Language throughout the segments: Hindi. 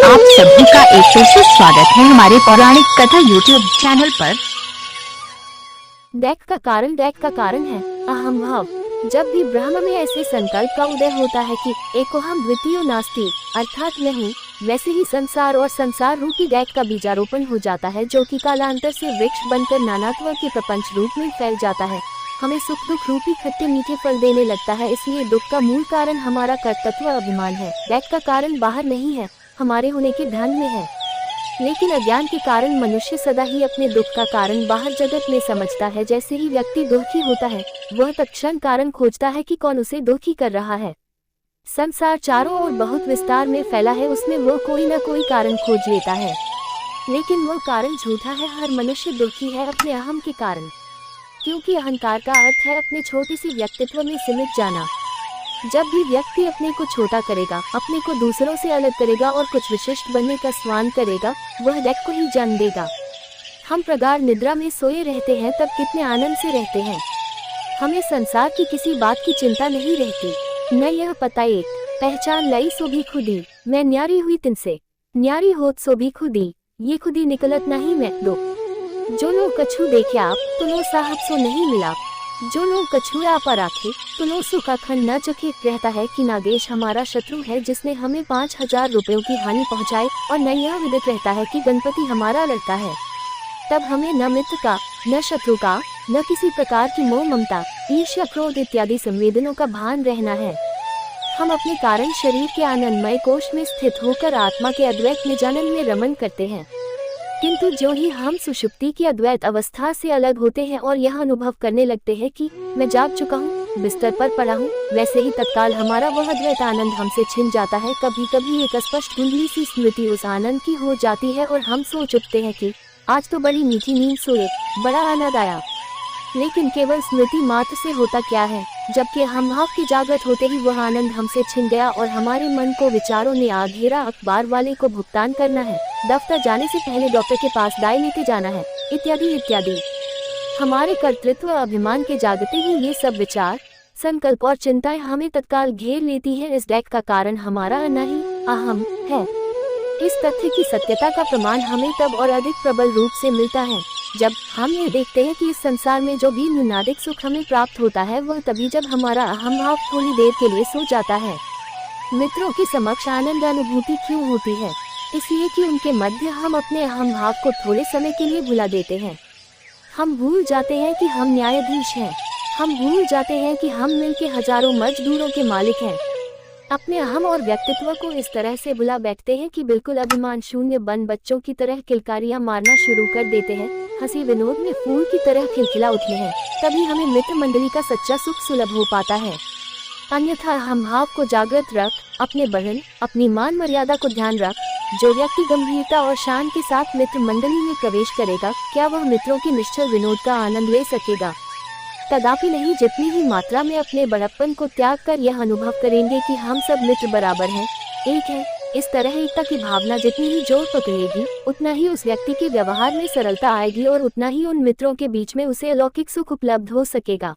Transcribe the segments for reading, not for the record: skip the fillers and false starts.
आप सभी का एक फिर से स्वागत है हमारे पौराणिक कथा यूट्यूब चैनल पर। दैक का कारण है अहम भाव। जब भी ब्रह्म में ऐसे संकल्प का उदय होता है कि एको हम द्वितीय नास्ति अर्थात मैं हूँ, वैसे ही संसार और संसार रूपी दैक का बीजारोपण हो जाता है, जो कि कालांतर से वृक्ष बनकर नानात्व के प्रपंच रूप में फैल जाता है। हमें सुख दुख रूपी खट्टे मीठे फल देने लगता है। इसलिए दुख का मूल कारण हमारा कर्तृत्व अभिमान है। दैक का कारण बाहर नहीं है, हमारे होने के ध्यान में है। लेकिन अज्ञान के कारण मनुष्य सदा ही अपने दुख का कारण बाहर जगत में समझता है। जैसे ही व्यक्ति दुखी होता है, वह तत्क्षण कारण खोजता है कि कौन उसे दुखी कर रहा है। संसार चारों ओर बहुत विस्तार में फैला है, उसमें वह कोई न कोई कारण खोज लेता है, लेकिन वह कारण झूठा है। हर मनुष्य दुखी है अपने अहम के कारण, क्योंकि अहंकार का अर्थ है अपने छोटे से व्यक्तित्व में सिमट जाना। जब भी व्यक्ति अपने को छोटा करेगा, अपने को दूसरों से अलग करेगा और कुछ विशिष्ट बनने का स्वान करेगा, वह दैक को ही जन्म देगा। हम प्रगाढ़ निद्रा में सोए रहते हैं, तब कितने आनंद से रहते हैं। हमें संसार की किसी बात की चिंता नहीं रहती। न यह पता एक पहचान लई सो भी खुदी, मैं न्यारी हुई तिनसे न्यारी होत सो भी खुदी, ये खुदी निकलत नहीं मैं दो। जो लोग कछु देखे आप तो लो साहब सो नहीं मिला, जो लोग कछु आप राखे तो लो सुखा खन न चखे। कहता है कि नागेश हमारा शत्रु है, जिसने हमें 5000 रुपयों की हानि पहुंचाई, और न यह विदित रहता है कि गणपति हमारा लड़का है। तब हमें न मित्र का, न शत्रु का, न किसी प्रकार की मोह ममता, ईर्ष्या, क्रोध इत्यादि संवेदनों का भान रहना है। हम अपने कारण शरीर के आनंदमय कोश में स्थित होकर आत्मा के अद्वैत निजानंद में रमन करते हैं, किंतु जो ही हम सुषुप्ति की अद्वैत अवस्था से अलग होते हैं और यह अनुभव करने लगते हैं कि मैं जाग चुका हूँ, बिस्तर पर पड़ा हूँ, वैसे ही तत्काल हमारा वह अद्वैत आनंद हमसे छिन जाता है। कभी कभी एक स्पष्ट धुंधली सी स्मृति उस आनंद की हो जाती है और हम सोच उठते हैं कि आज तो बड़ी मीठी नींद सोए, बड़ा आनंद आया। लेकिन केवल स्मृति मात्र से होता क्या है, जबकि हम भाव के जागृत होते ही वह आनंद हमसे छिन गया और हमारे मन को विचारों ने आ घेरा। अखबार वाले को भुगतान करना है, दफ्तर जाने से पहले डॉक्टर के पास दवाई लेते जाना है, इत्यादि इत्यादि। हमारे कर्तृत्व अभिमान के जागते ही ये सब विचार, संकल्प और चिंताएं हमें तत्काल घेर लेती हैं। इस दैक का कारण हमारा अनाही अहम है। इस तथ्य की सत्यता का प्रमाण हमें तब और अधिक प्रबल रूप से मिलता है जब हम ये देखते हैं कि इस संसार में जो भी न्यूनाधिक सुख हमें प्राप्त होता है, वह तभी जब हमारा अहम भाव थोड़ी देर के लिए सो जाता है। मित्रों के समक्ष आनंद अनुभूति क्यों होती है? इसलिए कि उनके मध्य हम अपने अहम भाव को थोड़े समय के लिए भुला देते हैं। हम भूल जाते हैं कि हम न्यायाधीश हैं। हम भूल जाते हैं कि हम मिल के हजारों मजदूरों के मालिक हैं। अपने अहम और व्यक्तित्व को इस तरह से भुला बैठते हैं कि बिल्कुल अभिमान शून्य बन बच्चों की तरह किलकारियां मारना शुरू कर देते हैं। हंसी विनोद में फूल की तरह खिलखिला उठते हैं। तभी हमें मित्र मंडली का सच्चा सुख सुलभ हो पाता है। अन्यथा हम भाव को जागृत रख, अपने बहन अपनी मान मर्यादा को ध्यान रख। जो व्यक्ति गंभीरता और शान के साथ मित्र मंडली में प्रवेश करेगा, क्या वह मित्रों की निश्चल विनोद का आनंद ले सकेगा? कदापि नहीं। जितनी ही मात्रा में अपने बड़प्पन को त्याग कर यह अनुभव करेंगे कि हम सब मित्र बराबर हैं, एक हैं, इस तरह एकता की भावना जितनी ही जोर पकड़ेगी, उतना ही उस व्यक्ति के व्यवहार में सरलता आएगी और उतना ही उन मित्रों के बीच में उसे अलौकिक सुख उपलब्ध हो सकेगा।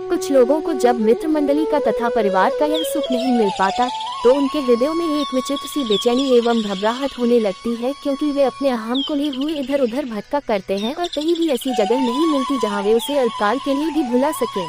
कुछ लोगों को जब मित्र मंडली का तथा परिवार का यह सुख नहीं मिल पाता, तो उनके हृदयों में एक विचित्र सी बेचैनी एवं घबराहट होने लगती है, क्योंकि वे अपने अहम को लिए हुए इधर उधर भटका करते हैं और कहीं भी ऐसी जगह नहीं मिलती जहां वे उसे अल्पकाल के लिए भी भुला सके।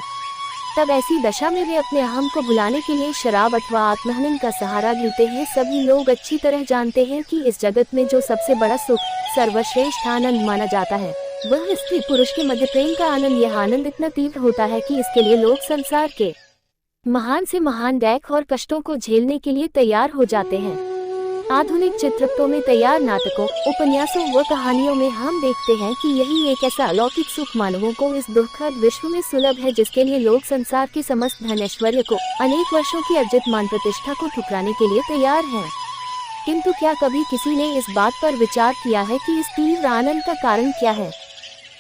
तब ऐसी दशा में वे अपने अहम को भुलाने के लिए शराब अथवा आत्महनन का सहारा लेते हैं। सभी लोग अच्छी तरह जानते हैं कि इस जगत में जो सबसे बड़ा सुख, सर्वश्रेष्ठ आनंद माना जाता है, वह स्त्री पुरुष के मध्य प्रेम का आनंद। यह आनंद इतना तीव्र होता है कि इसके लिए लोग संसार के महान से महान दैक और कष्टों को झेलने के लिए तैयार हो जाते हैं। आधुनिक चित्रपटों में तैयार नाटकों, उपन्यासों व कहानियों में हम देखते हैं कि यही एक ऐसा अलौकिक सुख मानवों को इस दुर्लभ विश्व में सुलभ है, जिसके लिए लोग संसार के समस्त धन ऐश्वर्य को, अनेक वर्षों की अर्जित मान प्रतिष्ठा को ठुकराने के लिए तैयार हैं। किंतु क्या कभी किसी ने इस बात पर विचार किया है कि इस तीव्र आनंद का कारण क्या है?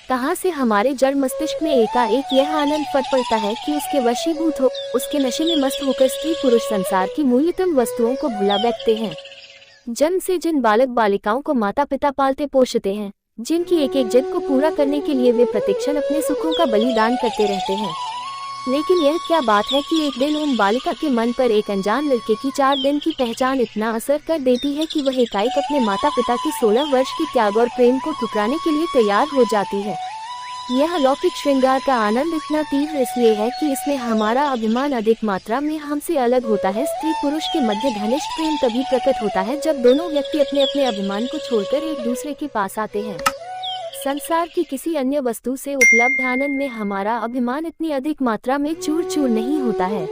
कहां से हमारे जड़ मस्तिष्क में एकाएक यह आनंद फट पड़ता है कि उसके वशीभूत हो, उसके नशे में मस्त होकर स्त्री पुरुष संसार की मूल्यतम वस्तुओं को भुला बैठते हैं। जन्म से जिन बालक बालिकाओं को माता पिता पालते पोषते हैं, जिनकी एक एक जिद को पूरा करने के लिए वे प्रतिक्षण अपने सुखों का बलिदान करते रहते हैं, लेकिन यह क्या बात है कि एक दिन उन बालिका के मन पर एक अनजान लड़के की 4 दिन की पहचान इतना असर कर देती है कि वह एकाएक अपने माता पिता की 16 वर्ष की त्याग और प्रेम को ठुकराने के लिए तैयार हो जाती है। यह अलौकिक श्रृंगार का आनंद इतना तीव्र इसलिए है कि इसमें हमारा अभिमान अधिक मात्रा में हमसे अलग होता है। स्त्री पुरुष के मध्य घनिष्ठ प्रेम तभी प्रकट होता है जब दोनों व्यक्ति अपने अपने अभिमान को छोड़कर एक दूसरे के पास आते हैं। संसार की किसी अन्य वस्तु से उपलब्ध आनंद में हमारा अभिमान इतनी अधिक मात्रा में चूर चूर नहीं होता है।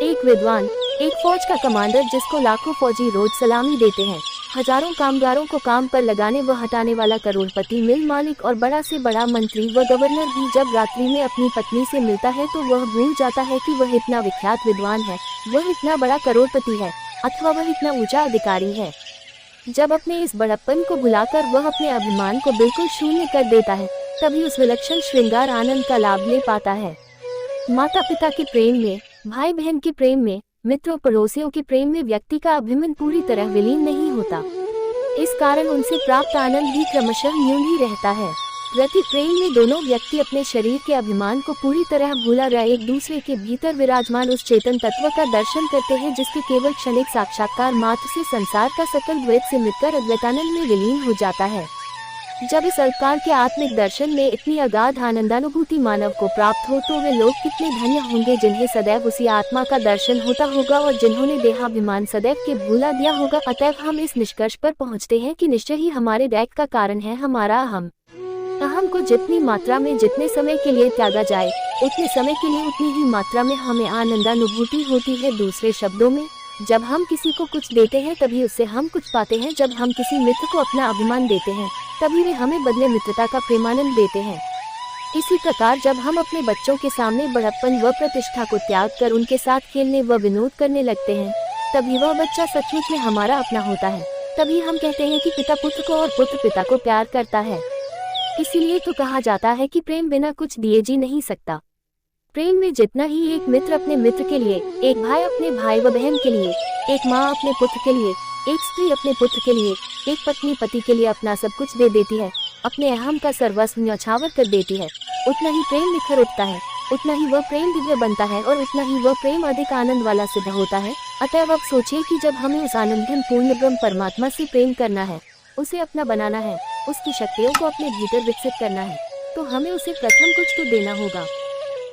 एक विद्वान, एक फौज का कमांडर जिसको लाखों फौजी रोज सलामी देते हैं, हजारों कामगारों को काम पर लगाने व हटाने वाला करोड़पति मिल मालिक और बड़ा से बड़ा मंत्री व गवर्नर भी जब रात्रि में अपनी पत्नी से मिलता है तो वह भूल जाता है कि वह इतना विख्यात विद्वान है, वह इतना बड़ा करोड़पति है अथवा वह इतना ऊंचा अधिकारी है। जब अपने इस बड़प्पन को भुलाकर वह अपने अभिमान को बिल्कुल शून्य कर देता है, तभी उस विलक्षण श्रृंगार आनंद का लाभ ले पाता है। माता पिता के प्रेम में, भाई बहन के प्रेम में, मित्रों पड़ोसियों के प्रेम में व्यक्ति का अभिमान पूरी तरह विलीन नहीं होता। इस कारण उनसे प्राप्त आनंद भी क्रमशः न्यून ही रहता है। प्रति प्रेम में दोनों व्यक्ति अपने शरीर के अभिमान को पूरी तरह भूला रहे एक दूसरे के भीतर विराजमान उस चेतन तत्व का दर्शन करते हैं जिसके केवल क्षणिक साक्षात्कार मात्र से संसार का सकल द्वैत से मिटकर अद्वैतानंद में विलीन हो जाता है। जब इस अल्पकाल के आत्मिक दर्शन में इतनी अगाध आनंदानुभूति मानव को प्राप्त हो तो वे लोग कितने धन्य होंगे जिन्हें सदैव उसी आत्मा का दर्शन होता होगा और जिन्होंने देहाभिमान सदैव के भूला दिया होगा। अतएव हम इस निष्कर्ष पर पहुँचते हैं कि निश्चय ही हमारे दैक का कारण है हमारा अहम। अहम को जितनी मात्रा में जितने समय के लिए त्यागा जाए उतने समय के लिए उतनी ही मात्रा में हमें आनंदानुभूति होती है। दूसरे शब्दों में, जब हम किसी को कुछ देते हैं तभी उससे हम कुछ पाते हैं। जब हम किसी मित्र को अपना अभिमान देते हैं तभी वे हमें बदले मित्रता का प्रेमानंद देते हैं। इसी प्रकार जब हम अपने बच्चों के सामने बड़प्पन व प्रतिष्ठा को त्याग कर उनके साथ खेलने व विनोद करने लगते हैं तभी वह बच्चा सचमुच में हमारा अपना होता है। तभी हम कहते हैं कि पिता पुत्र को और पुत्र पिता को प्यार करता है। इसीलिए तो कहा जाता है कि प्रेम बिना कुछ दिए जी नहीं सकता। प्रेम में जितना ही एक मित्र अपने मित्र के लिए, एक भाई अपने भाई व बहन के लिए, एक माँ अपने पुत्र के लिए, एक स्त्री अपने पुत्र के लिए, एक पत्नी पति के लिए अपना सब कुछ दे देती है, अपने अहम का सर्वस्व न्यौछावर कर देती है, उतना ही प्रेम निखर उठता है, उतना ही वह प्रेम दिव्य बनता है और उतना ही वह प्रेम अधिक आनंद वाला सिद्ध होता है। अतएव अब सोचिए कि जब हमें उस आनंदघन पूर्ण ब्रह्म परमात्मा से प्रेम करना है, उसे अपना बनाना है, उसकी शक्तियों को अपने भीतर विकसित करना है, तो हमें उसे प्रथम कुछ तो देना होगा।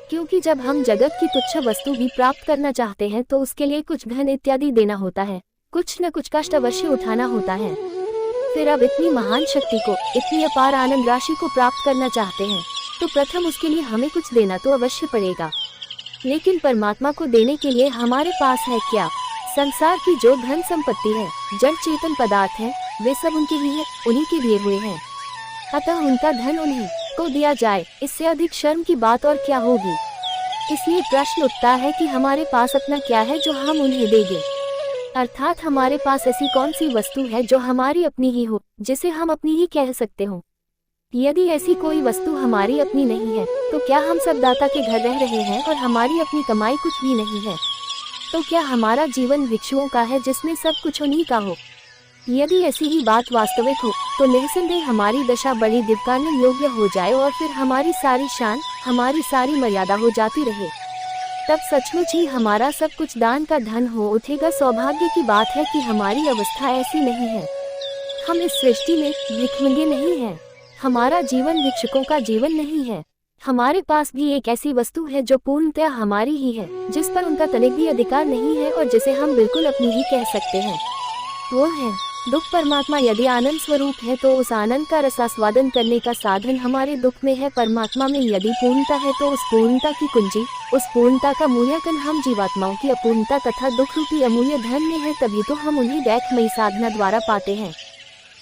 क्योंकि जब हम जगत की तुच्छ वस्तु भी प्राप्त करना चाहते हैं तो उसके लिए कुछ धन इत्यादि देना होता है, कुछ न कुछ कष्ट अवश्य उठाना होता है। फिर अब इतनी महान शक्ति को, इतनी अपार आनंद राशि को प्राप्त करना चाहते हैं तो प्रथम उसके लिए हमें कुछ देना तो अवश्य पड़ेगा। लेकिन परमात्मा को देने के लिए हमारे पास है क्या? संसार की जो धन संपत्ति है, जड़ चेतन पदार्थ है, वे सब उनके ही है, उन्हीं के दिए हुए हैं। अतः उनका धन उन्हीं को दिया जाए, इससे अधिक शर्म की बात और क्या होगी। इसलिए प्रश्न उठता है कि हमारे पास अपना क्या है जो हम उन्हें देंगे। अर्थात हमारे पास ऐसी कौन सी वस्तु है जो हमारी अपनी ही हो, जिसे हम अपनी ही कह सकते हो। यदि ऐसी कोई वस्तु हमारी अपनी नहीं है तो क्या हम सब दाता के घर रह रहे हैं और हमारी अपनी कमाई कुछ भी नहीं है? तो क्या हमारा जीवन भिक्षुओं का है जिसमें सब कुछ उन्हीं का हो? यदि ऐसी ही बात वास्तविक हो तो निःसंदेह हमारी दशा बड़ी दिव्यकार्य योग्य हो जाए और फिर हमारी सारी शान, हमारी सारी मर्यादा हो जाती रहे। तब सचमुच ही हमारा सब कुछ दान का धन हो उठेगा। सौभाग्य की बात है कि हमारी अवस्था ऐसी नहीं है। हम इस सृष्टि में भिखमंगे नहीं हैं। हमारा जीवन भिक्षुकों का जीवन नहीं है। हमारे पास भी एक ऐसी वस्तु है जो पूर्णतः हमारी ही है, जिस पर उनका तनिक भी अधिकार नहीं है और जिसे हम बिल्कुल अपनी ही कह सकते हैं। वो है दुख। परमात्मा यदि आनंद स्वरूप है तो उस आनंद का रसास्वादन करने का साधन हमारे दुख में है। परमात्मा में यदि पूर्णता है तो उस पूर्णता की कुंजी, उस पूर्णता का मूल्यांकन हम जीवात्माओं की अपूर्णता तथा दुख रूपी अमूल्य धन में है। तभी तो हम उन्हें दैखमयी साधना द्वारा पाते हैं।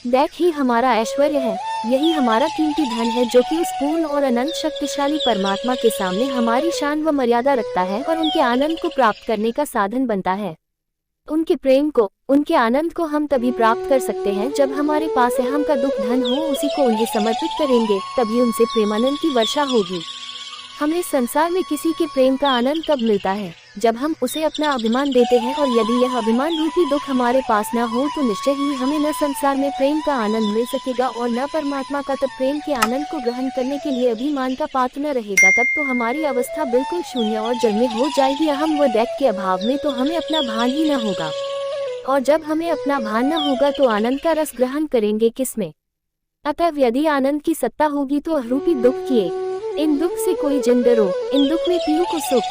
दैख ही हमारा ऐश्वर्य है, यही हमारा कीमती धन है जो कि उस पूर्ण और अनंत शक्तिशाली परमात्मा के सामने हमारी शान व मर्यादा रखता है और उनके आनंद को प्राप्त करने का साधन बनता है। उनके प्रेम को, उनके आनंद को हम तभी प्राप्त कर सकते हैं जब हमारे पास अहम का दुख धन हो, उसी को उन्हें समर्पित करेंगे, तभी उनसे प्रेमानंद की वर्षा होगी। हमें संसार में किसी के प्रेम का आनंद कब मिलता है? जब हम उसे अपना अभिमान देते हैं और यदि यह अभिमान रूपी दुख हमारे पास न हो तो निश्चय ही हमें न संसार में प्रेम का आनंद मिल सकेगा और न परमात्मा का। तब प्रेम के आनंद को ग्रहण करने के लिए अभिमान का पात्र न रहेगा। तब तो हमारी अवस्था बिल्कुल शून्य और जल में हो जाएगी। अहम व दैत्य के अभाव में तो हमें अपना भान ही न होगा, और जब हमें अपना भान न होगा तो आनंद का रस ग्रहण करेंगे किसमें? अतः यदि आनंद की सत्ता होगी तो रूपी दुख किए इन दुख से कोई जन डरो, इन दुख में पियो को सुख।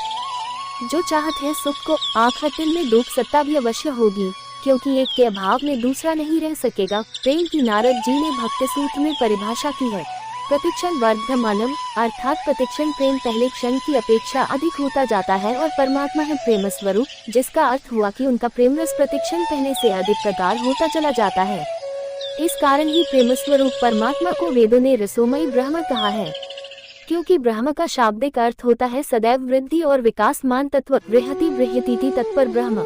जो चाहत है सुख को, आखिर में दुख सत्ता भी अवश्य होगी, क्योंकि एक के अभाव में दूसरा नहीं रह सकेगा। प्रेम की नारद जी ने भक्ति सूत्र में परिभाषा की है, प्रतिक्षण वर्धमानम, अर्थात प्रतिक्षण प्रेम पहले क्षण की अपेक्षा अधिक होता जाता है और परमात्मा है प्रेम स्वरूप, जिसका अर्थ हुआ कि उनका प्रेम रस प्रतिक्षण पहले से अधिक प्रगाढ़ होता चला जाता है। इस कारण ही प्रेम स्वरूप परमात्मा को वेदों ने रसोमयी ब्रह्म कहा है, क्योंकि ब्रह्म का शाब्दिक अर्थ होता है सदैव वृद्धि और विकासमान तत्व, बृहति बृहतीति तत्पर ब्रह्म।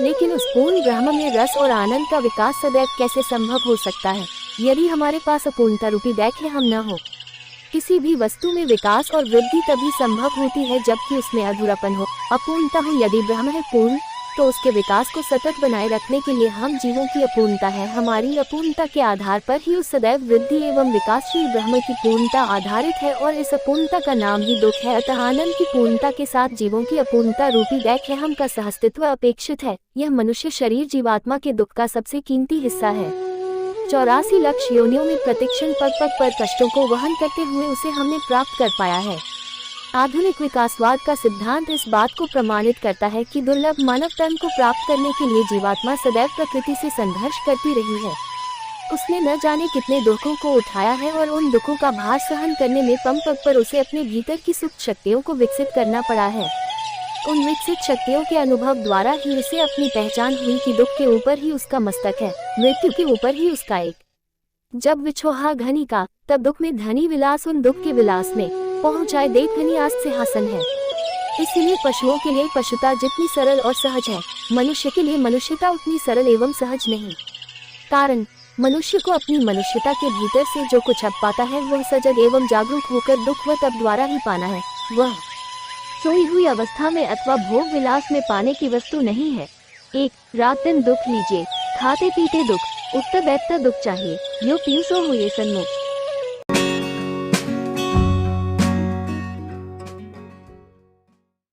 लेकिन उस पूर्ण ब्रह्म में रस और आनंद का विकास सदैव कैसे संभव हो सकता है यदि हमारे पास अपूर्णता रूपी दैख्य हम न हो। किसी भी वस्तु में विकास और वृद्धि तभी संभव होती है जबकि उसमें अधूरापन हो, अपूर्णता हो। यदि ब्रह्म है पूर्ण तो उसके विकास को सतत बनाए रखने के लिए हम जीवों की अपूर्णता है, हमारी अपूर्णता के आधार पर ही उस सदैव वृद्धि एवं विकासशील ब्रह्म की पूर्णता आधारित है और इस अपूर्णता का नाम ही दुख है। अतः आनंद की पूर्णता के साथ जीवों की अपूर्णता रूपी दैख्य हम का सहअस्तित्व अपेक्षित है। यह मनुष्य शरीर जीवात्मा के दुख का सबसे कीमती हिस्सा है। 84 लाख योनियों में प्रतिक्षण पग पग पर कष्टों को वहन करते हुए उसे हमने प्राप्त कर पाया है। आधुनिक विकासवाद का सिद्धांत इस बात को प्रमाणित करता है कि दुर्लभ मानव तन को प्राप्त करने के लिए जीवात्मा सदैव प्रकृति से संघर्ष करती रही है। उसने न जाने कितने दुखों को उठाया है और उन दुखों का भार सहन करने में पग पग पर उसे अपने भीतर की सुख शक्तियों को विकसित करना पड़ा है। उन विकसित शक्तियों के अनुभव द्वारा ही उसे अपनी पहचान हुई कि दुख के ऊपर ही उसका मस्तक है, मृत्यु के ऊपर ही उसका एक। जब विछोहा घनी का, तब दुख में धनी विलास उन दुख के विलास में पहुँचाए दे धनी आस से हासन है। इसलिए पशुओं के लिए पशुता जितनी सरल और सहज है, मनुष्य के लिए मनुष्यता उतनी सरल एवं सहज नहीं। कारण मनुष्य को अपनी मनुष्यता के भीतर से जो कुछ अब पाता है वह सजग एवं जागरूक होकर दुख व तप द्वारा ही पाना है। वह सोई हुई अवस्था में अथवा भोग विलास में पाने की वस्तु नहीं है। एक रात दिन दुख लीजिए, खाते पीते दुख, उठता बैठता दुख चाहिए, यो पीयूसो हुए सन्मुख।